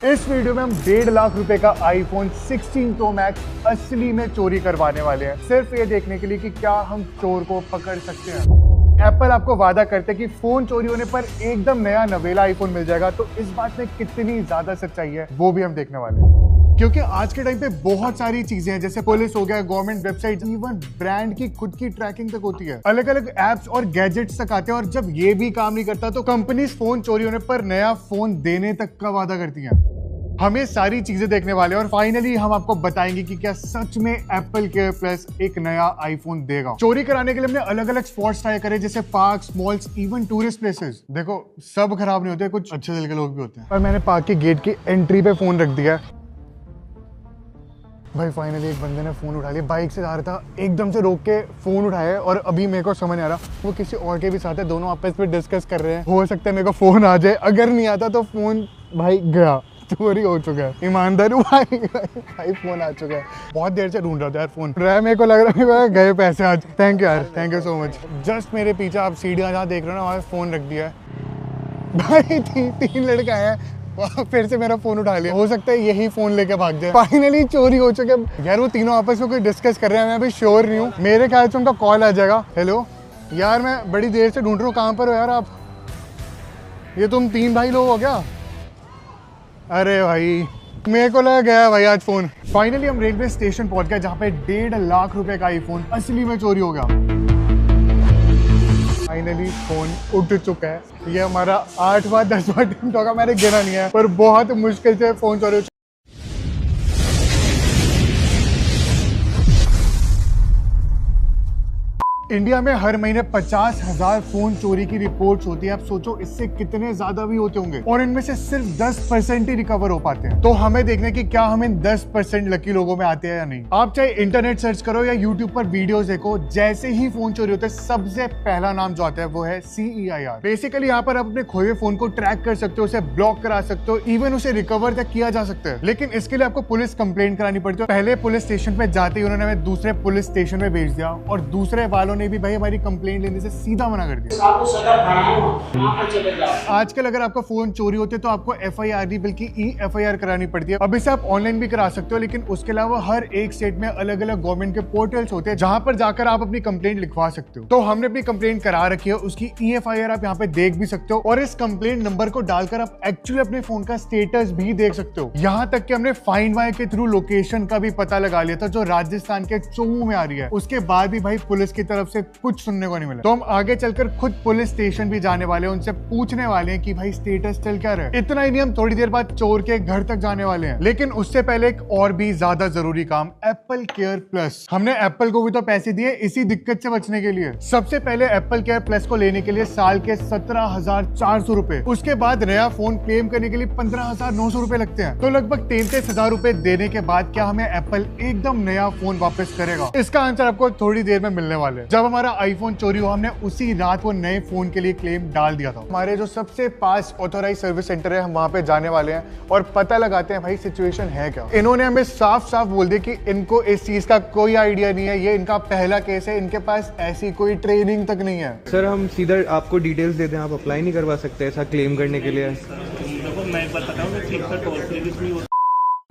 इस वीडियो में हम 1.5 लाख रुपए का आईफोन 16 प्रो मैक्स असली में चोरी करवाने वाले हैं, सिर्फ ये देखने के लिए कि क्या हम चोर को पकड़ सकते हैं। एप्पल आपको वादा करते हैं कि फोन चोरी होने पर एकदम नया नवेला आईफोन मिल जाएगा, तो इस बात में कितनी ज्यादा सच्चाई है वो भी हम देखने वाले हैं। क्योंकि आज के टाइम पे बहुत सारी चीजें हैं, जैसे पुलिस हो गया, गवर्नमेंट वेबसाइट, इवन ब्रांड की खुद की ट्रैकिंग तक होती है, अलग अलग एप्स और गैजेट्स तक आते हैं। और जब ये भी काम नहीं करता तो कंपनीज फोन चोरी होने पर नया फोन देने तक का वादा करती हैं। हम ये सारी चीजें देखने वाले हैं और फाइनली हम आपको बताएंगे कि क्या सच में एप्पल केयर प्लस एक नया आईफोन देगा। चोरी कराने के लिए हमने अलग अलग स्पॉट्स ट्राई करे, जैसे park, malls, even tourist places. देखो सब खराब नहीं होते, कुछ अच्छे दिल के लोग भी होते हैं। और मैंने पार्क के गेट की एंट्री पे फोन रख दिया है। भाई फाइनली एक बंदे ने फोन उठा लिया, बाइक से जा रहा था, एकदम से रोक के फोन उठाया है। और अभी मेरे को समझ नहीं आ रहा वो किसी और के भी साथ है, दोनों आपस में डिस्कस कर रहे हैं। हो सकता है मेरे को फोन आ जाए, अगर नहीं आता तो फोन भाई गया, चोरी हो चुका है। ईमानदार भाई फोन आ चुका है। बहुत देर से ढूंढ रहा था यार फोन, मेरे को लग रहा है गए पैसे आज। थैंक यू यार, thank you so much. Just मेरे पीछे आप सीढ़ियाँ जहाँ देख रहे हो ना, वहाँ फोन रख दिया है। भाई तीन लड़के आए हैं, फिर से मेरा फोन उठा लिया। हो सकता है यही फोन लेके भाग जाए। फाइनली चोरी हो चुके हैं यार। वो तीनों आपस में कोई डिस्कस कर रहे हैं, मैं अभी श्योर नहीं हूँ। मेरे ख्याल से उनका कॉल आ जाएगा। हेलो यार, मैं बड़ी देर से ढूंढ रहा हूँ, कहाँ पर हो यार आप? ये तुम 3 भाई लोग हो क्या? अरे भाई मेरे को लगा गया भाई आज फोन। फाइनली हम रेलवे स्टेशन पहुंच गए, जहाँ पे 1.5 लाख रुपए का आईफोन असली में चोरी हो गया। फाइनली फोन उठ चुका है। ये हमारा 8वां 10वां अटेम्प्ट होगा, मैंने गिना नहीं है, पर बहुत मुश्किल से फोन चोरी हो। इंडिया में हर महीने 50,000 फोन चोरी की रिपोर्ट्स होती है। आप सोचो इससे कितने ज्यादा भी होते होंगे, और इनमें से सिर्फ 10% ही रिकवर हो पाते हैं। तो हमें देखने की क्या हम इन 10% लकी लोगों में आते हैं या नहीं। आप चाहे इंटरनेट सर्च करो या यूट्यूब पर वीडियोस देखो, जैसे ही फोन चोरी होता है सबसे पहला नाम जो आता है वो है CEIR। बेसिकली यहाँ पर आप अपने खोए फोन को ट्रैक कर सकते हो, उसे ब्लॉक करा सकते हो, इवन उसे रिकवर तक किया जा सकता है। लेकिन इसके लिए आपको पुलिस कंप्लेंट करानी पड़ती है। पहले पुलिस स्टेशन पे जाते ही उन्होंने हमें दूसरे पुलिस स्टेशन में भेज दिया, और दूसरे वालों ने भी भाई हमारी कंप्लेंट लेने से सीधा मना कर दिया। आजकल अगर आपका फोन चोरी होते है तो आपको FIR नहीं बल्कि EFIR करानी पड़ती है। अब इसे आप ऑनलाइन भी करा सकते हो, लेकिन उसके अलावा हर एक स्टेट में अलग अलग गवर्नमेंट के पोर्टल्स होते हैं जहां पर जाकर आप अपनी कंप्लेंट लिखवा सकते हो। तो हमने अपनी कंप्लेंट करा रखी है, उसकी EFIR आप यहाँ पे देख भी सकते हो, और इस कंप्लेंट नंबर को डालकर आप एक्चुअली अपने फोन का स्टेटस भी देख सकते हो। यहाँ तक कि हमने फाइंड माई के थ्रू लोकेशन का भी पता लगा लिया था, जो राजस्थान के चोमू में आ रही है। उसके बाद भी भाई पुलिस की तरफ से कुछ सुनने को नहीं मिला। तो हम आगे चलकर खुद पुलिस स्टेशन भी जाने वाले हैं, उनसे पूछने वाले हैं कि भाई स्टेटस चल क्या रहा है। इतना ही नहीं, हम थोड़ी देर बाद चोर के घर तक जाने वाले हैं। लेकिन उससे पहले एक और भी ज्यादा जरूरी काम, एप्पल केयर प्लस। हमने एप्पल को भी तो पैसे दिए इसी दिक्कत से बचने के लिए। सबसे पहले एप्पल केयर प्लस को लेने के लिए साल के 17,400 रुपए, उसके बाद नया फोन क्लेम करने के लिए 15,900 रुपए लगते हैं। तो लगभग 33,000 रुपए देने के बाद क्या हमें एप्पल एकदम नया फोन वापस करेगा? इसका आंसर आपको थोड़ी देर में मिलने वाले हैं। जब हमारा आईफोन चोरी हुआ, हमने उसी रात वो नए फोन के लिए क्लेम डाल दिया था। हमारे जो सबसे पास ऑथोराइज सर्विस सेंटर है, हम वहां पे जाने वाले हैं और पता लगाते हैं भाई सिचुएशन है क्या। इन्होंने हमें साफ साफ बोल दिया कि इनको इस चीज का कोई आइडिया नहीं है, ये इनका पहला केस है, इनके पास ऐसी कोई ट्रेनिंग तक नहीं है। सर हम सीधा आपको डिटेल्स दे दें, आप अप्लाई नहीं करवा सकते ऐसा क्लेम करने के लिए?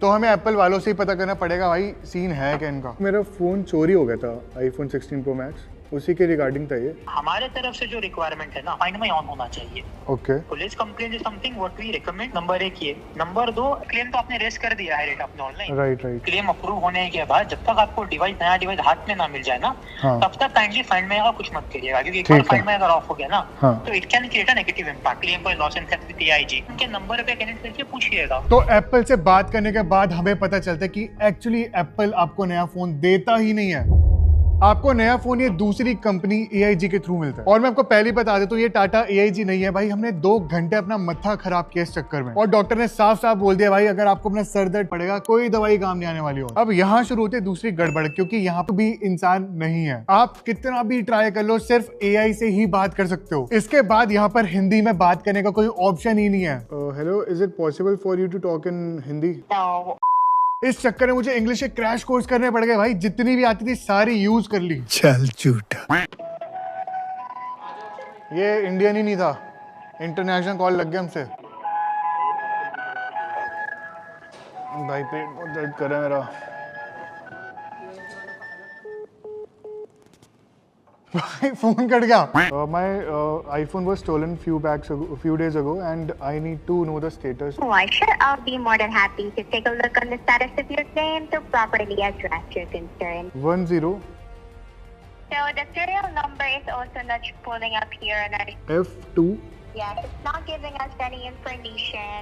तो हमें एप्पल वालों से ही पता करना पड़ेगा भाई सीन है क्या इनका। मेरा फोन चोरी हो गया था, आईफोन 16 प्रो मैक्स, उसी के रिगार्डिंग था ये। हमारे तरफ से जो रिक्वायरमेंट है ना, फाइंड माई ऑन होना चाहिए। Okay. Police complaint is something what we recommend. Number 1 ये। नंबर 2, क्लेम तो आपने रेस कर दिया है रेट अपने ऑनलाइन। राइट। क्लेम अप्रूव होने के बाद जब तक आपको नया डिवाइस हाथ में ना मिल जाए ना, तब तक काइंडली फाइंड माई का कुछ मत करिएगा, क्योंकि एक बार फाइंड माई अगर ऑफ हो गया ना, तो it can create a negative impact. Claim पर loss and theft with AIG उनके नंबर पे कनेक्ट करके पूछिएगा। तो एप्पल से बात करने के बाद हमें पता चलता है कि एक्चुअली एप्पल आपको नया फोन देता ही नहीं है। आपको नया फोन ये दूसरी कंपनी AIG के थ्रू मिलता है। और मैं आपको पहले बता देता हूँ, ये टाटा AIG नहीं है भाई। हमने 2 घंटे अपना मत्था खराब किया इस चक्कर में, और डॉक्टर ने साफ साफ बोल दिया भाई अगर आपको अपना सर दर्द पड़ेगा कोई दवाई काम नहीं आने वाली हो। अब यहाँ शुरू होती है दूसरी गड़बड़, क्योंकि यहाँ पे भी इंसान नहीं है। आप कितना भी ट्राई कर लो, सिर्फ AI से ही बात कर सकते हो। इसके बाद यहाँ पर हिंदी में बात करने का कोई ऑप्शन ही नहीं है। Hello, is it possible for you to talk in Hindi? इस चक्कर में मुझे इंग्लिश के क्रैश कोर्स करने पड़ गए भाई, जितनी भी आती थी सारी यूज कर ली। चल झूठा, ये इंडियन ही नहीं था, इंटरनेशनल कॉल लग गया हमसे। भाई पेट बहुत दर्द कर रहा है मेरा। भाई फोन कट गया। My iPhone was stolen few days ago, and I need to know the status. Why, sure, I'll be more than happy to take a look on the status of your claim to properly address your concern. 10 So the serial number is also not pulling up here on our... F2. Yes, it's not giving us any information.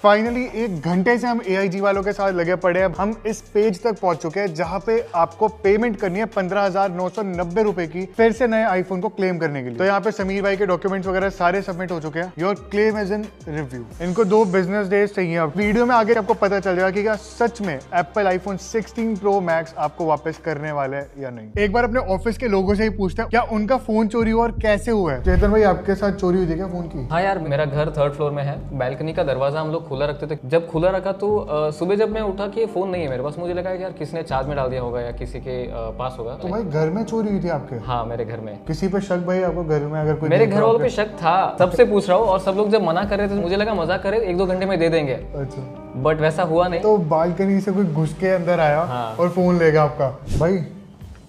Finally 1 घंटे से हम AIG वालों के साथ लगे पड़े हैं। हम इस पेज तक पहुंच चुके हैं जहां पे आपको पेमेंट करनी है 15,990 रुपए की, फिर से नए आईफोन को क्लेम करने के लिए। तो यहाँ पे समीर भाई के डॉक्यूमेंट्स वगैरह सारे सबमिट हो चुके हैं। Your claim is in review. इनको 2 बिजनेस डेज चाहिए। अब वीडियो में आगे आपको पता चल जाएगा कि क्या सच में एप्पल आईफोन 16 Pro Max आपको वापस करने वाला है या नहीं। एक बार अपने ऑफिस के लोगों से ही पूछते हैं क्या उनका फोन चोरी हुआ और कैसे हुआ है। चेतन भाई आपके साथ चोरी हुई थी क्या फोन की? हाँ यार, मेरा घर 3rd फ्लोर में है। बैल्कनी का दरवाजा हम लोग खुला रखते थे। जब खुला रखा तो सुबह जब मैं उठा कि फोन नहीं है मेरे पास, मुझे लगा यार किसने चार्ज में डाल दिया होगा या किसी के पास होगा। तो भाई घर में चोरी हुई थी आपके? हाँ, मेरे घर में। किसी पे शक भाई आपको घर में? अगर कोई मेरे घर वालों पे शक था, सबसे पूछ रहा हूँ, और सब लोग जब मना कर रहे थे मुझे लगा मजाक करे 1-2 घंटे में दे देंगे। अच्छा, बट वैसा हुआ नहीं। तो बालकनी से कोई घुस के अंदर आया और फोन ले गया आपका। भाई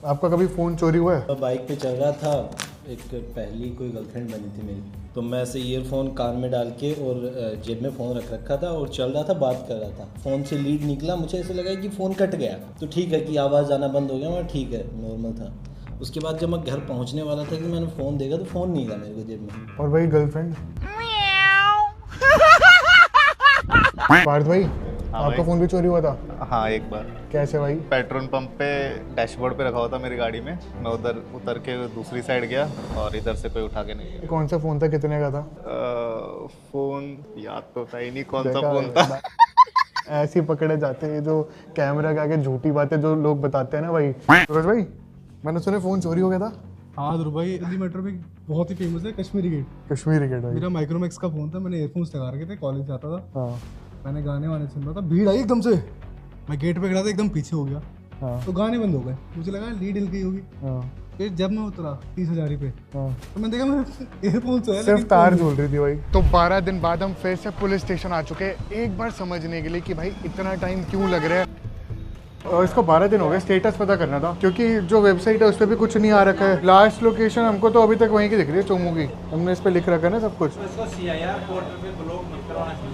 आपका कभी फोन चोरी हुआ है? बाइक पे चल रहा था, एक पहली कोई गर्लफ्रेंड बनी थी मेरी, तो मैं ऐसे ईयरफोन कान में डाल के और जेब में फ़ोन रख रखा था और चल रहा था, बात कर रहा था। फ़ोन से लीड निकला, मुझे ऐसे लगा कि फ़ोन कट गया। तो ठीक है कि आवाज़ आना बंद हो गया, मैं ठीक है, नॉर्मल था। उसके बाद जब मैं घर पहुंचने वाला था कि मैंने फ़ोन देखा तो फ़ोन नहीं था मेरे को जेब में। और भाई गर्लफ्रेंड? पार्थ भाई आपका फोन भी चोरी हुआ था? हाँ, एक बार। कैसे भाई? पेट्रोल पंप पे डैशबोर्ड पे रखा हुआ था मेरी गाड़ी में, मैं उधर उतर के दूसरी साइड गया और इधर से कोई उठा के नहीं गया। कौन सा फोन था, कितने का था? फोन याद तो था ही नहीं कौन सा फोन था। ऐसे ही पकड़े जाते हैं जो कैमरा के आगे झूठी बातें जो लोग बताते हैं ना भाई। सूरज भाई मैंने सुना फोन चोरी हो गया था। हाँ ध्रुव भाई, दिल्ली मेट्रो में बहुत ही फेमस है कश्मीरी गेट। कश्मीरी गेट भाई। मेरा माइक्रोमैक्स का फोन था, मैंने ईयरफोन्स लगा रखे थे, कॉलेज जाता था। हाँ। मैंने गाने वाने सुन रहा था, भीड़ आई एकदम से, मैं गेट पे खड़ा था, एकदम पीछे हो गया। हाँ। तो गाने बंद हो गए, मुझे लगा लीड हिल गई होगी। हाँ। फिर जब मैं उतरा 30,000 पे, हाँ। तो मैं देखा मेरे ईयरफोन्स है सिर्फ तार झूल रही थी भाई। तो 12 दिन बाद हम फिर से पुलिस स्टेशन आ चुके हैं, एक बार समझने के लिए कि भाई इतना टाइम क्यों लग रहा है। और इसको 12 दिन हो गए, स्टेटस पता करना था क्योंकि जो वेबसाइट है उस पर भी कुछ नहीं आ रखा है। लास्ट लोकेशन हमको तो अभी तक वहीं की दिख रही है, चोमू की। हमने इस पे लिख रखा है ना सब कुछ। इसको CIR पोर्टल पे ब्लॉक मत करवाना चाहिए।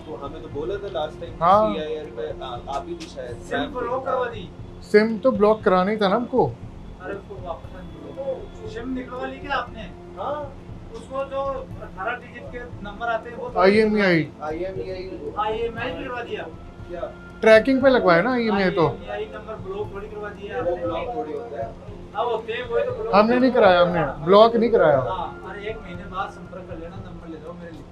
तो हमें तो बोला था लास्ट टाइम हाँ। CIR पे आप ही थी शायद, सिम ब्लॉक करवा दी। सिम तो ब्लॉक कराना ही था ना हमको। अरे उसको वापस सिम निकलवा ली क्या आपने? हाँ, उसको जो 18 डिजिट के नंबर आते हैं वो IMEI करवा दिया क्या? ट्रैकिंग पे लगवाया ना IMEI तो। नंबर ब्लॉक थोड़ी करवा दिया, वो ब्लॉक थोड़ी होता है। अब होते हैं वो तो हमने नहीं कराया, हमने ब्लॉक नहीं कराया। अरे 1 महीने बाद संपर्क कर लेना, नंबर ले लो मेरे लिख लो।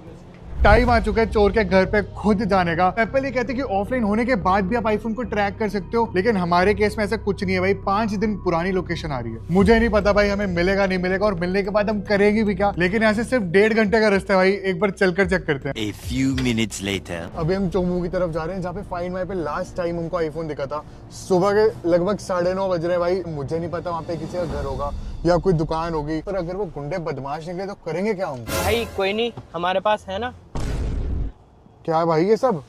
टाइम आ चुका है चोर के घर पे खुद जाने का। एप्पल ये कहते हैं कि ऑफलाइन होने के बाद भी आप आईफोन को ट्रैक कर सकते हो, लेकिन हमारे केस में ऐसा कुछ नहीं है भाई। 5 दिन पुरानी लोकेशन आ रही है। मुझे नहीं पता भाई हमें मिलेगा नहीं मिलेगा और मिलने के बाद हम करेंगे भी क्या, लेकिन यहाँ से सिर्फ 1.5 घंटे का रास्ता है भाई। एक बार चलकर चेक करते हैं। A few minutes later. अभी हम चोमू की तरफ जा रहे हैं जहाँ पे फाइंड माई पे लास्ट टाइम हमको आईफोन दिखा था। सुबह के लगभग 9:30 बज रहे हैं भाई। मुझे नहीं पता वहाँ पे किसी का घर होगा या कोई दुकान होगी, पर अगर वो गुंडे बदमाश निकले तो करेंगे क्या हम? भाई कोई नहीं, हमारे पास है ना। क्या है भाई ये सब?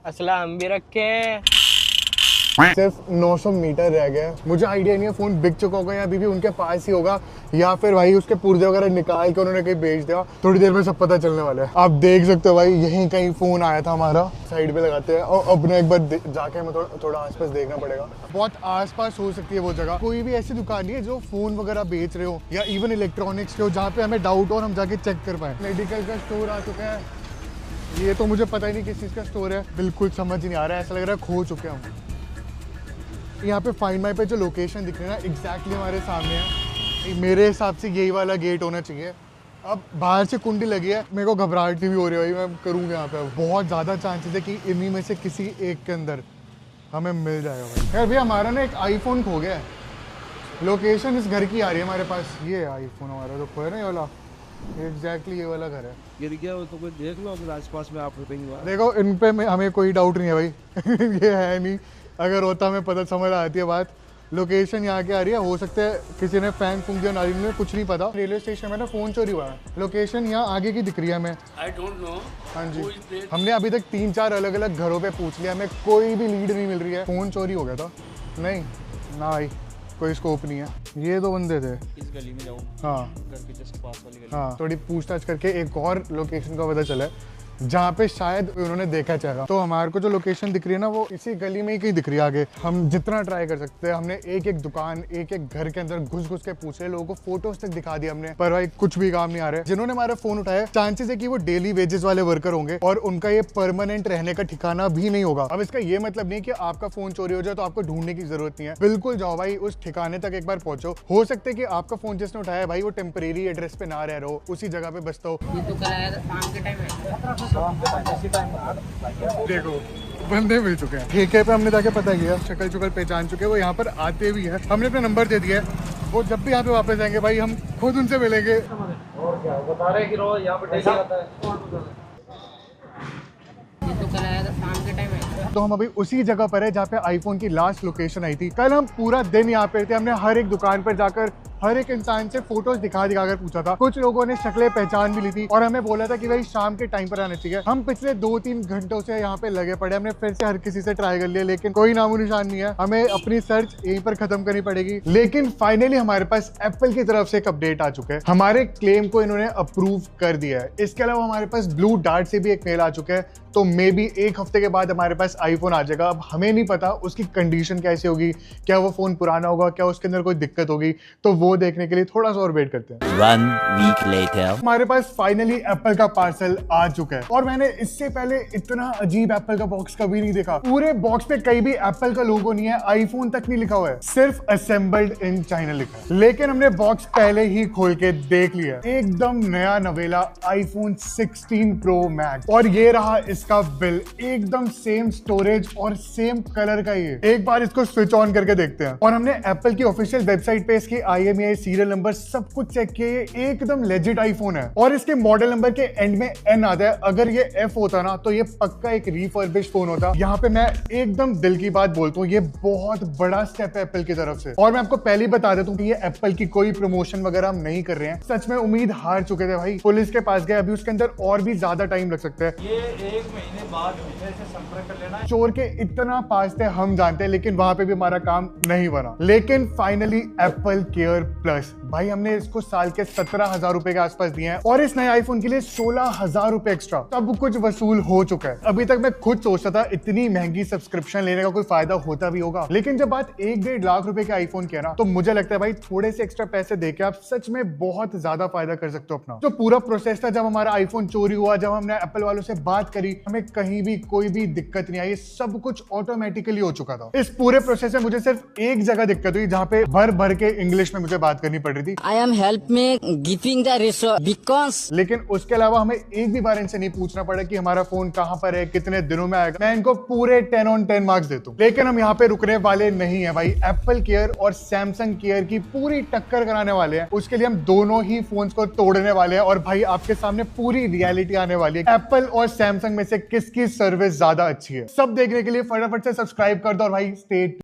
असला हम भी रखे हैं। सिर्फ 900 मीटर रह गया। मुझे आइडिया नहीं है फोन बिक चुका होगा या अभी भी उनके पास ही होगा, या फिर भाई उसके पुर्जे वगैरह निकाल के उन्होंने कहीं बेच दिया। थोड़ी देर में सब पता चलने वाला है। आप देख सकते हो भाई यहीं कहीं फोन आया था हमारा। साइड पे लगाते हैं और अब ना एक बार जाके हमें थोड़ा आसपास देखना पड़ेगा। बहुत आसपास हो सकती है वो जगह। कोई भी ऐसी दुकान नहीं है जो फोन वगैरह बेच रहे हो या इवन इलेक्ट्रॉनिक्स के हो जहाँ पे हमें डाउट हो और हम जाके चेक कर पाए। मेडिकल का स्टोर आ चुका है। ये तो मुझे पता ही नहीं किस चीज़ का स्टोर है, बिल्कुल समझ ही नहीं आ रहा है। ऐसा लग रहा है खो चुके हैं हम। यहाँ पे फाइंड माई पे जो लोकेशन दिख रही है ना एग्जैक्टली हमारे सामने है। मेरे हिसाब से यही वाला गेट होना चाहिए। अब बाहर से कुंडी लगी है, मेरे को घबराहट भी हो रही है भाई। मैं करूँगा यहाँ पे, बहुत ज़्यादा चांसेस है कि इन्हीं में से किसी एक के अंदर हमें मिल जाएगा भाई। यार भैया हमारा ना एक आईफोन खो गया है। लोकेशन इस घर की आ रही है हमारे पास। ये आईफोन हमारा जो खोया ना ये वाला, एग्जैक्टली ये वाला घर है। गिर गया हो तो कोई देख लो अगर आसपास में आप रुकेंगे। देखो इन पे हमें कोई डाउट नहीं है भाई। ये है नहीं, अगर होता हमें पता समझ आती है बात। लोकेशन यहाँ की आ रही है, हो सकता है किसी ने फैन फूंक दिया नाली में, कुछ नहीं पता। रेलवे स्टेशन में ना फ़ोन चोरी हुआ है, लोकेशन यहाँ आगे की दिख रही है हमें। I don't know. हाँ जी, हमने अभी तक 3-4 अलग अलग घरों पे पूछ लिया, हमें कोई भी लीड नहीं मिल रही है। फ़ोन चोरी हो गया था? नहीं ना भाई, कोई स्कोप नहीं है। ये 2 बंदे थे इस गली में जाओ। हाँ, घर के जस्ट पास वाली गली। हाँ, थोड़ी पूछताछ करके एक और लोकेशन का पता चला है जहाँ पे शायद उन्होंने देखा चेहरा। तो हमारे को जो लोकेशन दिख रही है ना वो इसी गली में ही कहीं दिख रही है आगे। हम जितना ट्राई कर सकते हैं, हमने एक एक दुकान, एक एक घर के अंदर घुस घुस के पूछे, लोगों को फोटोज तक दिखा दिया हमने, पर भाई कुछ भी काम नहीं आ रहा है। जिन्होंने हमारा फोन उठाया, चांसेस है कि वो डेली वेजेस वाले वर्कर होंगे और उनका ये परमानेंट रहने का ठिकाना भी नहीं होगा। अब इसका ये मतलब नहीं कि आपका फोन चोरी हो जाए तो आपको ढूंढने की जरूरत नहीं है। बिल्कुल जाओ भाई, उस ठिकाने तक एक बार पहुंचो। हो सकता है कि आपका फोन जिसने उठाया भाई वो टेम्परेरी एड्रेस पे ना रह रहा हो, उसी जगह पे बसता हो। देखो बंदे मिल चुके हैं, ठेके पे हमने जाके पता किया, शक्ल चुकल पहचान चुके हैं, वो यहाँ पर आते भी हैं। हमने अपना नंबर दे दिया है, वो जब भी यहाँ पे वापस आएंगे भाई हम खुद उनसे मिलेंगे। और क्या बता रहे कि रोज यहाँ पे डेली आता है। तो हम अभी उसी जगह पर है जहाँ पे आईफोन की लास्ट लोकेशन आई थी। कल हम पूरा दिन यहाँ पे थे, हमने हर एक दुकान पर जाकर हर एक इंसान से फोटोज दिखा कर पूछा था। कुछ लोगों ने शक्लें पहचान भी ली थी और हमें बोला था कि भाई शाम के टाइम पर आना चाहिए। हम पिछले 2-3 घंटों से यहाँ पे लगे पड़े, हमने फिर से हर किसी से ट्राई कर लिया, लेकिन कोई नामो निशान नहीं है। हमें अपनी सर्च यहीं पर खत्म करनी पड़ेगी। लेकिन फाइनली हमारे पास एप्पल की तरफ से एक अपडेट आ चुका है, हमारे क्लेम को इन्होंने अप्रूव कर दिया है। इसके अलावा हमारे पास ब्लू डार्ट से भी एक मेल आ चुका है, तो मे बी 1 हफ्ते के बाद हमारे पास आईफोन आ जाएगा। अब हमें नहीं पता उसकी कंडीशन कैसी होगी, क्या वो फोन पुराना होगा, क्या उसके अंदर कोई दिक्कत होगी, तो वो देखने के लिए थोड़ा सा और वेट करते हैं। 1 वीक लेटर हमारे पास फाइनली एप्पल का पार्सल आ चुका है और मैंने इससे पहले इतना अजीब एप्पल का बॉक्स कभी नहीं देखा। पूरे बॉक्स पे कहीं भी एप्पल का लोगो नहीं है, आईफोन तक नहीं लिखा हुआ है, सिर्फ असेंबल्ड इन चाइना लिखा है। लेकिन हमने बॉक्स पहले ही खोल के देख लिया, एकदम नया नवेला आईफोन 16 प्रो मैक्स, और ये रहा इसका बिल, एकदम सेम स्टोरेज और सेम कलर का ये। एक बार इसको स्विच ऑन करके देखते हैं। और हमने एप्पल की ऑफिशियल वेबसाइट पे इसकी IMEI सीरियल नंबर सब कुछ चेक किया, ये एकदम लेजिट आईफोन है और इसके मॉडल नंबर के एंड में N आता है। अगर ये F होता ना तो ये पक्का एक रिफर्बिश्ड फोन होता। यहाँ पे मैं एकदम दिल की बात बोलता हूँ, ये बहुत बड़ा स्टेप है एप्पल की तरफ से। और मैं आपको पहले ही बता देता हूँ कि ये एप्पल की कोई प्रमोशन वगैरह हम नहीं कर रहे हैं। सच में उम्मीद हार चुके थे भाई, पुलिस के पास गए, अभी उसके अंदर और भी ज्यादा टाइम लग सकता है। ये 1 महीने बाद मुझे से संपर्क कर लेना। चोर के इतना पास थे हम जानते हैं, लेकिन वहां पे भी हमारा काम नहीं बना। लेकिन फाइनली एप्पल केयर प्लस, भाई हमने इसको साल के 17,000 रुपए के आसपास दिए हैं और इस नए आईफोन के लिए 16,000 रुपए एक्स्ट्रा, सब कुछ वसूल हो चुका है। अभी तक मैं खुद सोचता था इतनी महंगी सब्सक्रिप्शन लेने का कोई फायदा होता भी होगा, लेकिन जब बात 1-1.5 लाख रुपए के आईफोन की है ना, तो मुझे लगता है भाई थोड़े से एक्स्ट्रा पैसे देके आप सच में बहुत ज्यादा फायदा कर सकते हो अपना। जो पूरा प्रोसेस था, जब हमारा आईफोन चोरी हुआ, जब हमने एप्पल वालों से बात करी, हमें कहीं भी कोई भी दिक्कत नहीं आई, सब कुछ ऑटोमेटिकली हो चुका था। इस पूरे प्रोसेस में मुझे सिर्फ एक जगह दिक्कत हुई, जहाँ पे भर भर के इंग्लिश में मुझे बात करनी पड़ रही थी। आई एम हेल्प में गिविंग द रिसोर्स बिकॉज, लेकिन उसके अलावा हमें एक भी बार इनसे नहीं पूछना पड़ा कि हमारा फोन कहाँ पर है, कितने दिनों में आएगा। मैं इनको पूरे 10 on 10 मार्क्स देता हूँ। लेकिन हम यहाँ पे रुकने वाले नहीं है भाई, एप्पल केयर और सैमसंग केयर की पूरी टक्कर कराने वाले हैं। उसके लिए हम दोनों ही फोन्स को तोड़ने वाले हैं और भाई आपके सामने पूरी रियलिटी आने वाली है, एप्पल और सैमसंग में से किसकी सर्विस ज्यादा अच्छी है। सब देखने के लिए फटाफट से सब्सक्राइब कर दो और भाई स्टे